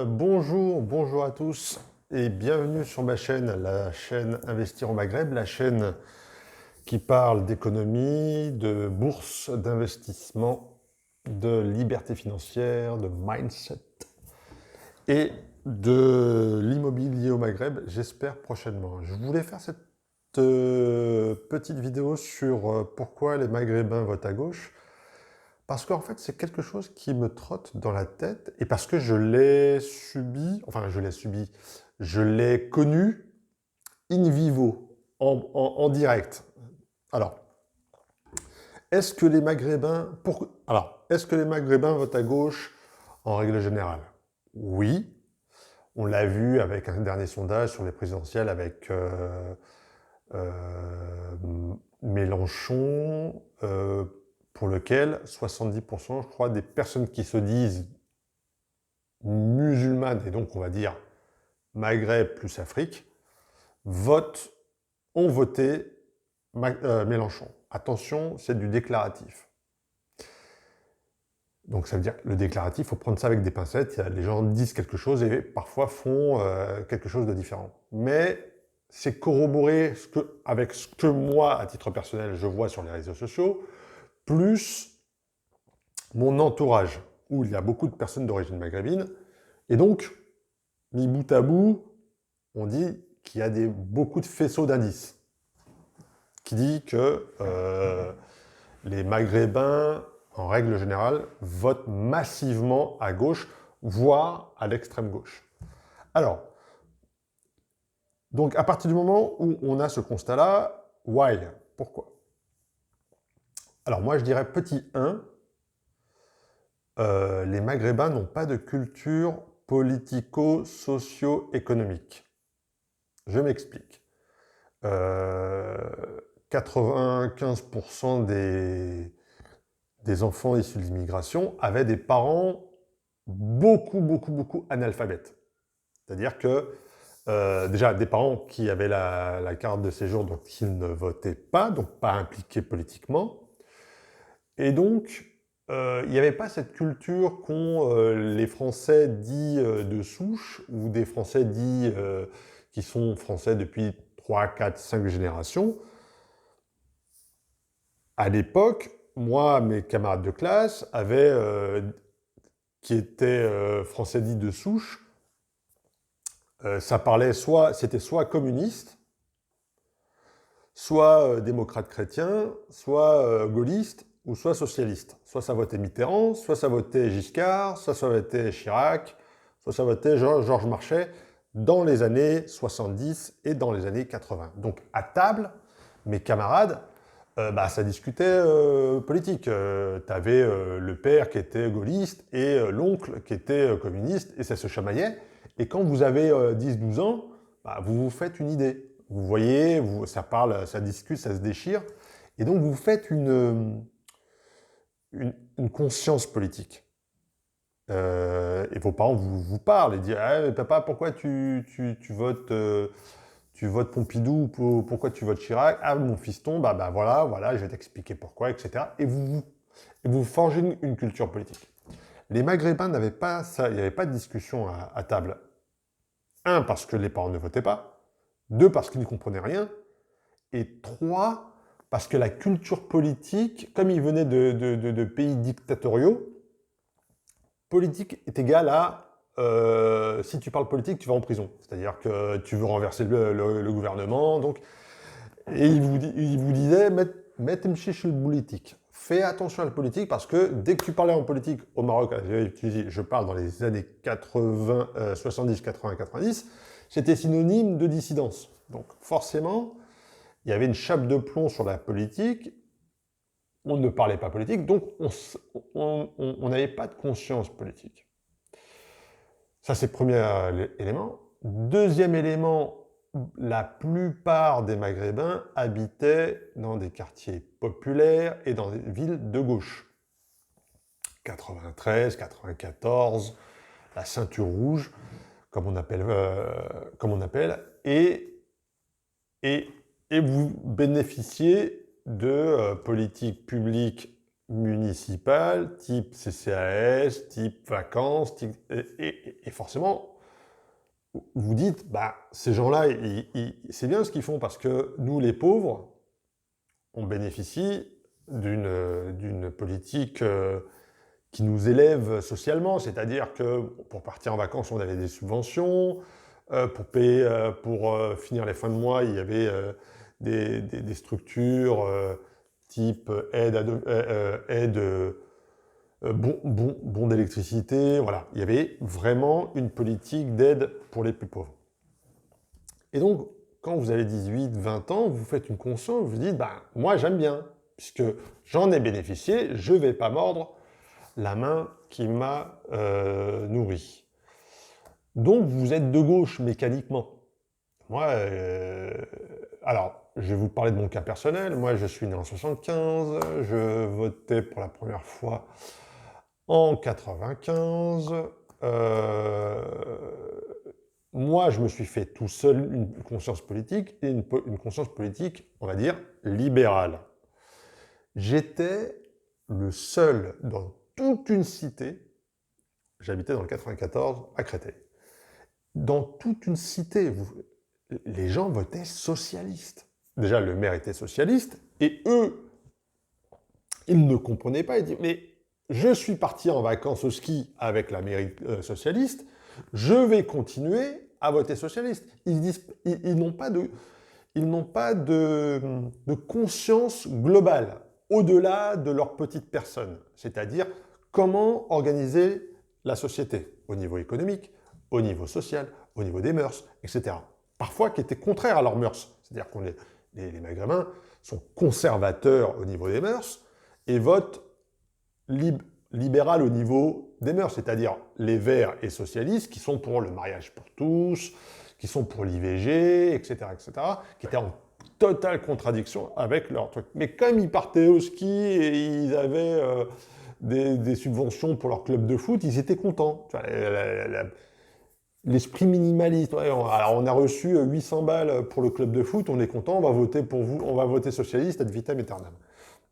Bonjour à tous et bienvenue sur ma chaîne, la chaîne Investir au Maghreb, la chaîne qui parle d'économie, de bourse, d'investissement, de liberté financière, de mindset et de l'immobilier au Maghreb, j'espère prochainement. Je voulais faire cette petite vidéo sur pourquoi les Maghrébins votent à gauche. Parce qu'en fait, c'est quelque chose qui me trotte dans la tête et parce que je l'ai subi, je l'ai connu in vivo, en direct. Alors, est-ce que les Maghrébins votent à gauche en règle générale? Oui, on l'a vu avec un dernier sondage sur les présidentielles avec euh, Mélenchon, pour lequel 70%, je crois, des personnes qui se disent musulmanes, et donc on va dire Maghreb plus Afrique, ont voté Mélenchon. Attention, c'est du déclaratif. Donc ça veut dire, le déclaratif, il faut prendre ça avec des pincettes. Les gens disent quelque chose et parfois font quelque chose de différent. Mais c'est corroboré avec ce que moi, à titre personnel, je vois sur les réseaux sociaux, plus mon entourage, où il y a beaucoup de personnes d'origine maghrébine. Et donc, mis bout à bout, on dit qu'il y a beaucoup de faisceaux d'indices, qui dit que les Maghrébins, en règle générale, votent massivement à gauche, voire à l'extrême gauche. Alors, donc à partir du moment où on a ce constat-là, why? Pourquoi? Alors moi je dirais petit 1, les Maghrébins n'ont pas de culture politico-socio-économique. Je m'explique. 95% des enfants issus de l'immigration avaient des parents beaucoup analphabètes. C'est-à-dire que, déjà, des parents qui avaient la carte de séjour, donc qui ne votaient pas, donc pas impliqués politiquement. Et donc, il n'y avait pas cette culture qu'ont les Français dits de souche, ou des Français dits qui sont Français depuis 3, 4, 5 générations. À l'époque, moi, mes camarades de classe qui étaient Français dits de souche, ça parlait c'était soit communiste, soit démocrate chrétien, soit gaulliste, ou soit socialiste. Soit ça votait Mitterrand, soit ça votait Giscard, soit ça votait Chirac, soit ça votait Georges Marchais dans les années 70 et dans les années 80. Donc à table, mes camarades, ça discutait politique. T'avais le père qui était gaulliste et l'oncle qui était communiste, et ça se chamaillait. Et quand vous avez 10-12 ans, vous vous faites une idée. Vous voyez, ça parle, ça discute, ça se déchire. Et donc vous faites une conscience politique. Et vos parents vous parlent et disent ah, mais papa, pourquoi tu votes Pompidou, pourquoi tu votes Chirac? Ah, mon fiston, voilà, je vais t'expliquer pourquoi, etc. Et vous forgez une culture politique. Les Maghrébins n'avaient pas ça, il n'y avait pas de discussion à table. Un, parce que les parents ne votaient pas. Deux, parce qu'ils ne comprenaient rien. Et trois, parce que la culture politique, comme ils venaient de pays dictatoriaux, politique est égal à si tu parles politique, tu vas en prison. C'est-à-dire que tu veux renverser le gouvernement. Donc, et il vous disait, mettez-moi le politique. Fais attention à la politique parce que dès que tu parlais en politique au Maroc, je parle dans les années 80, 70, 80, 90, c'était synonyme de dissidence. Donc forcément, il y avait une chape de plomb sur la politique, on ne parlait pas politique, donc on n'avait pas de conscience politique. Ça, c'est le premier élément. Deuxième élément, la plupart des Maghrébins habitaient dans des quartiers populaires et dans des villes de gauche. 93, 94, la ceinture rouge, comme on appelle, et vous bénéficiez de politiques publiques municipales, type CCAS, type vacances, et forcément, vous dites, bah, ces gens-là, c'est bien ce qu'ils font parce que nous, les pauvres, on bénéficie d'une politique qui nous élève socialement, c'est-à-dire que pour partir en vacances, on avait des subventions, pour payer, finir les fins de mois, il y avait des structures type aide bon d'électricité, voilà. Il y avait vraiment une politique d'aide pour les plus pauvres. Et donc, quand vous avez 18, 20 ans, vous faites une conscience, vous vous dites, bah, moi j'aime bien, puisque j'en ai bénéficié, je ne vais pas mordre la main qui m'a nourri. Donc vous êtes de gauche mécaniquement. Moi, alors, je vais vous parler de mon cas personnel. Moi, je suis né en 75, je votais pour la première fois en 95. Moi, je me suis fait tout seul une conscience politique, et une conscience politique, on va dire, libérale. J'étais le seul dans toute une cité, j'habitais dans le 94 à Créteil, dans toute une cité, les gens votaient socialiste. Déjà, le maire était socialiste, et eux, ils ne comprenaient pas, ils disaient, mais je suis parti en vacances au ski avec la mairie socialiste, je vais continuer à voter socialiste. Ils n'ont pas de conscience globale, au-delà de leur petite personne, c'est-à-dire comment organiser la société au niveau économique, au niveau social, au niveau des mœurs, etc. Parfois qui étaient contraires à leurs mœurs, c'est-à-dire que les Maghrébins sont conservateurs au niveau des mœurs et votent libéral au niveau des mœurs, c'est-à-dire les Verts et socialistes qui sont pour le mariage pour tous, qui sont pour l'IVG, etc., qui étaient en totale contradiction avec leur truc. Mais comme ils partaient au ski et ils avaient des subventions pour leur club de foot, ils étaient contents. L'esprit minimaliste. Ouais, alors on a reçu 800 balles pour le club de foot, on est content, on va voter pour vous, on va voter socialiste ad vitam aeternam.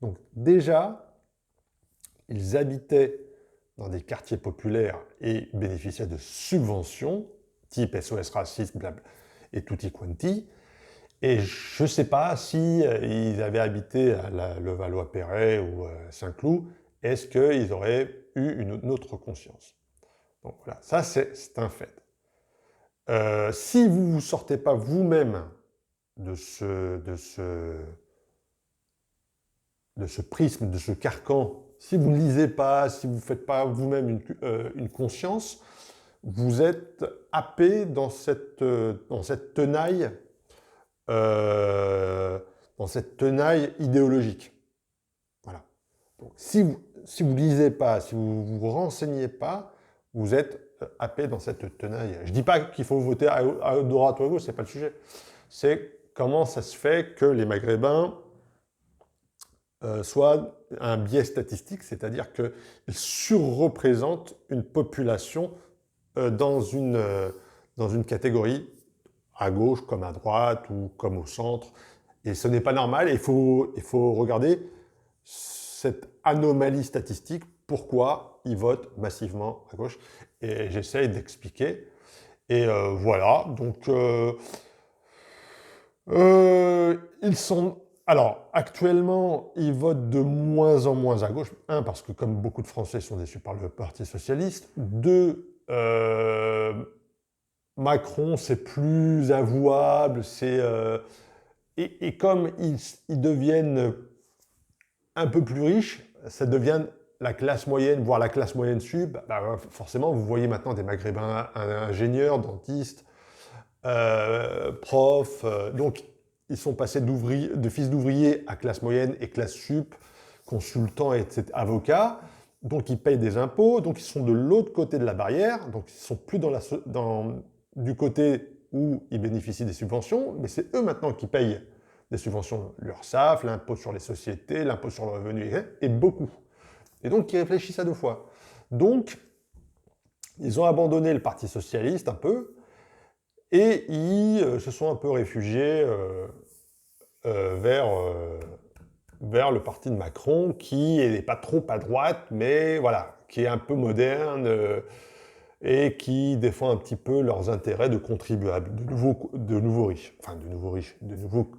Donc déjà, ils habitaient dans des quartiers populaires et bénéficiaient de subventions, type SOS Racisme, et tutti quanti. Et je ne sais pas si ils avaient habité à Levallois-Perret ou Saint-Cloud, est-ce qu'ils auraient eu une autre conscience. Donc voilà, ça c'est un fait. Si vous ne vous sortez pas vous-même de ce prisme, de ce carcan, si vous ne lisez pas, si vous ne faites pas vous-même une conscience, vous êtes happé dans cette tenaille idéologique. Voilà. Donc, si vous ne lisez pas, si vous ne vous renseignez pas, vous êtes happé dans cette tenaille. Je ne dis pas qu'il faut voter à droite ou à gauche, ce n'est pas le sujet. C'est comment ça se fait que les Maghrébins soient un biais statistique, c'est-à-dire qu'ils surreprésentent une population dans une catégorie, à gauche comme à droite ou comme au centre. Et ce n'est pas normal, il faut regarder cette anomalie statistique, pourquoi ils votent massivement à gauche. Et j'essaye d'expliquer. Et voilà, donc ils sont... Alors, actuellement, ils votent de moins en moins à gauche. Un, parce que comme beaucoup de Français sont déçus par le Parti Socialiste. Deux, Macron, c'est plus avouable, et comme ils deviennent un peu plus riches, ça devient la classe moyenne, voire la classe moyenne sup. Bah, forcément, vous voyez maintenant des Maghrébins ingénieurs, dentistes, profs. Donc, ils sont passés de fils d'ouvriers à classe moyenne et classe sup, consultants et avocats. Donc, ils payent des impôts. Donc, ils sont de l'autre côté de la barrière. Donc, ils ne sont plus du côté où ils bénéficient des subventions, mais c'est eux maintenant qui payent des subventions, l'URSSAF, l'impôt sur les sociétés, l'impôt sur le revenu, et beaucoup. Et donc, ils réfléchissent à deux fois. Donc, ils ont abandonné le Parti Socialiste un peu, et ils se sont un peu réfugiés vers vers le parti de Macron, qui n'est pas trop à droite, mais voilà, qui est un peu moderne et qui défend un petit peu leurs intérêts de contribuables, de nouveaux riches, enfin de nouveaux riches, de nouveaux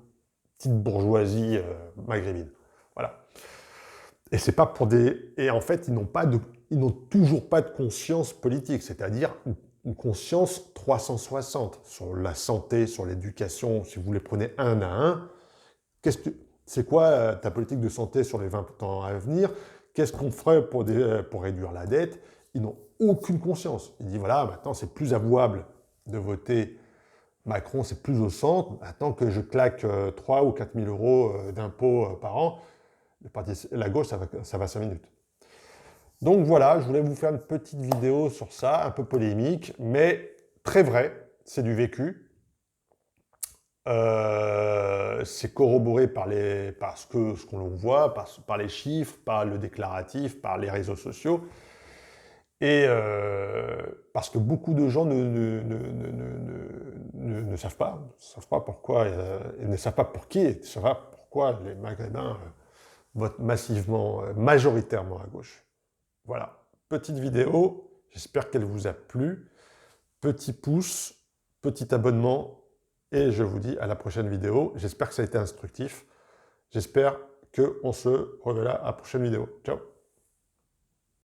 petites bourgeoisies maghrébines. Voilà. Et c'est pas pour des. Et en fait, ils n'ont toujours pas de conscience politique, c'est-à-dire une conscience 360 sur la santé, sur l'éducation. Si vous les prenez un à un, c'est quoi ta politique de santé sur les 20 ans à venir? Qu'est-ce qu'on ferait pour réduire la dette? Ils n'ont aucune conscience. Ils disent voilà, maintenant c'est plus avouable de voter Macron, c'est plus au centre. Maintenant que je claque 3 ou 4 000 euros d'impôts par an, la gauche, ça va 5 minutes. Donc voilà, je voulais vous faire une petite vidéo sur ça, un peu polémique, mais très vrai, c'est du vécu. C'est corroboré par ce qu'on voit, par les chiffres, par le déclaratif, par les réseaux sociaux. Et parce que beaucoup de gens ne savent pas pourquoi, et ne savent pas pour qui, et ne savent pas pourquoi les Maghrébins votent massivement, majoritairement à gauche. Voilà, petite vidéo, j'espère qu'elle vous a plu. Petit pouce, petit abonnement, et je vous dis à la prochaine vidéo. J'espère que ça a été instructif. J'espère qu'on se reverra à la prochaine vidéo. Ciao!